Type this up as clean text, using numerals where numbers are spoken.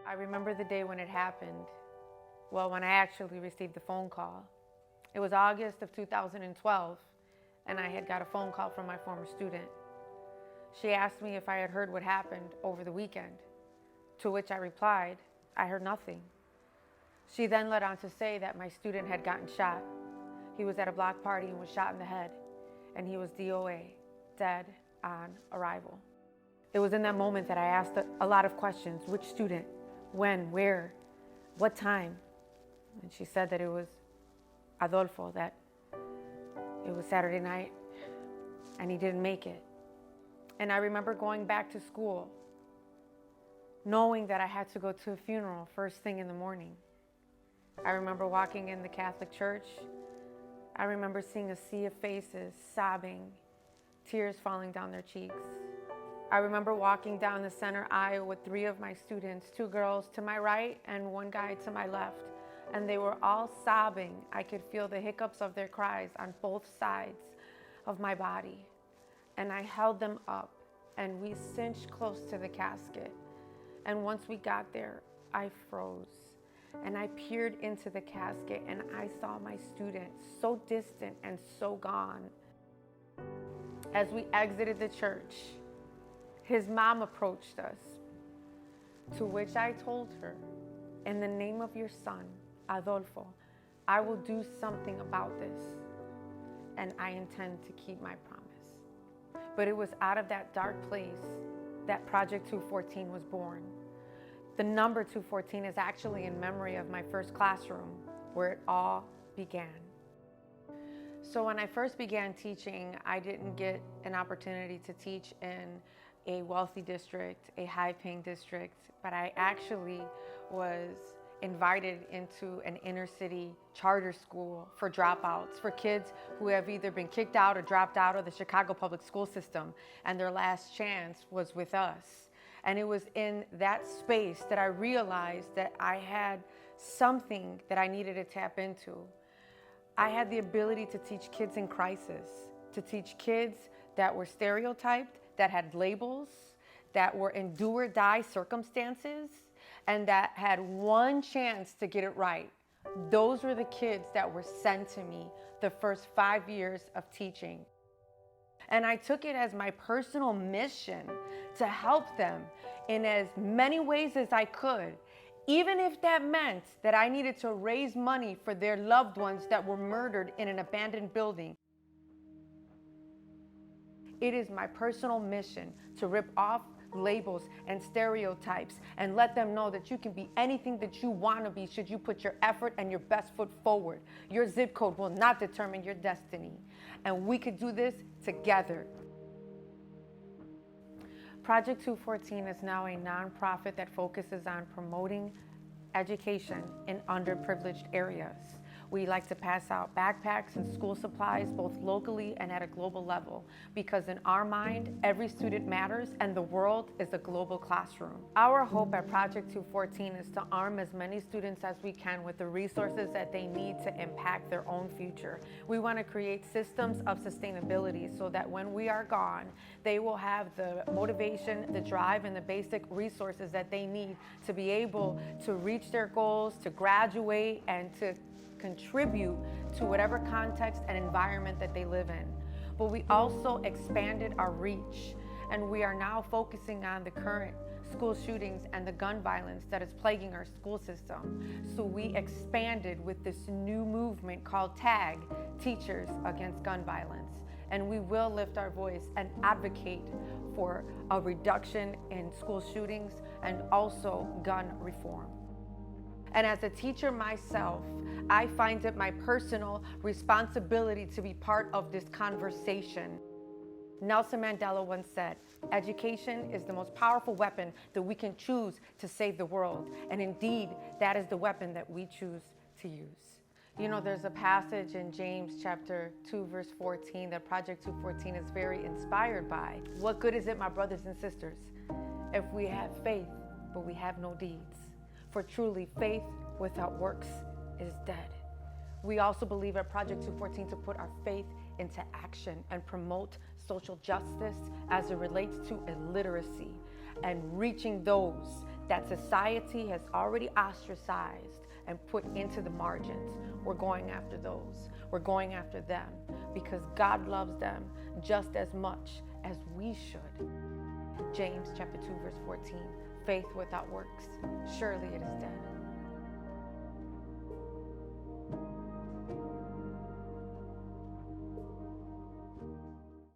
I remember the day when it happened. Well, when I actually received the phone call. It was August of 2012, and I had got a phone call from my former student. She asked me if I had heard what happened over the weekend, to which I replied, I heard nothing. She then led on to say that my student had gotten shot. He was at a block party and was shot in the head, and he was DOA, dead on arrival. It was in that moment that I asked a lot of questions. Which student? When? Where? What time? And she said that it was Adolfo, that it was Saturday night and he didn't make it. And I remember going back to school knowing that I had to go to a funeral first thing in the morning. I remember walking in the Catholic church. I remember seeing a sea of faces, sobbing, tears falling down their cheeks. I remember walking down the center aisle with 3 of my students, 2 girls to my right and 1 guy to my left. And they were all sobbing. I could feel the hiccups of their cries on both sides of my body. And I held them up and we cinched close to the casket. And once we got there, I froze. And I peered into the casket and I saw my student so distant and so gone. As we exited the church, his mom approached us, to which I told her, in the name of your son, Adolfo, I will do something about this, and I intend to keep my promise. But it was out of that dark place that Project 214 was born. The number 214 is actually in memory of my first classroom, where it all began. So when I first began teaching, I didn't get an opportunity to teach in a wealthy district, a high-paying district, but I actually was invited into an inner city charter school for dropouts, for kids who have either been kicked out or dropped out of the Chicago public school system, and their last chance was with us. And it was in that space that I realized that I had something that I needed to tap into. I had the ability to teach kids in crisis, to teach kids that were stereotyped, that had labels, that were in do or die circumstances, and that had one chance to get it right. Those were the kids that were sent to me the first 5 years of teaching. And I took it as my personal mission to help them in as many ways as I could, even if that meant that I needed to raise money for their loved ones that were murdered in an abandoned building. It is my personal mission to rip off labels and stereotypes and let them know that you can be anything that you want to be should you put your effort and your best foot forward. Your zip code will not determine your destiny. And we could do this together. Project 214 is now a nonprofit that focuses on promoting education in underprivileged areas. We like to pass out backpacks and school supplies both locally and at a global level, because in our mind, every student matters and the world is a global classroom. Our hope at Project 214 is to arm as many students as we can with the resources that they need to impact their own future. We want to create systems of sustainability so that when we are gone, they will have the motivation, the drive, and the basic resources that they need to be able to reach their goals, to graduate, and to contribute to whatever context and environment that they live in. But we also expanded our reach, and we are now focusing on the current school shootings and the gun violence that is plaguing our school system. So we expanded with this new movement called TAG, Teachers Against Gun Violence. And we will lift our voice and advocate for a reduction in school shootings and also gun reform. And as a teacher myself, I find it my personal responsibility to be part of this conversation. Nelson Mandela once said, education is the most powerful weapon that we can choose to save the world. And indeed, that is the weapon that we choose to use. You know, there's a passage in James chapter 2, verse 14 that Project 214 is very inspired by. What good is it, my brothers and sisters, if we have faith, but we have no deeds? For truly, faith without works is dead. We also believe at Project 214 to put our faith into action and promote social justice as it relates to illiteracy and reaching those that society has already ostracized and put into the margins. We're going after those. We're going after them because God loves them just as much as we should. James chapter 2, verse 14, faith without works, surely it is dead.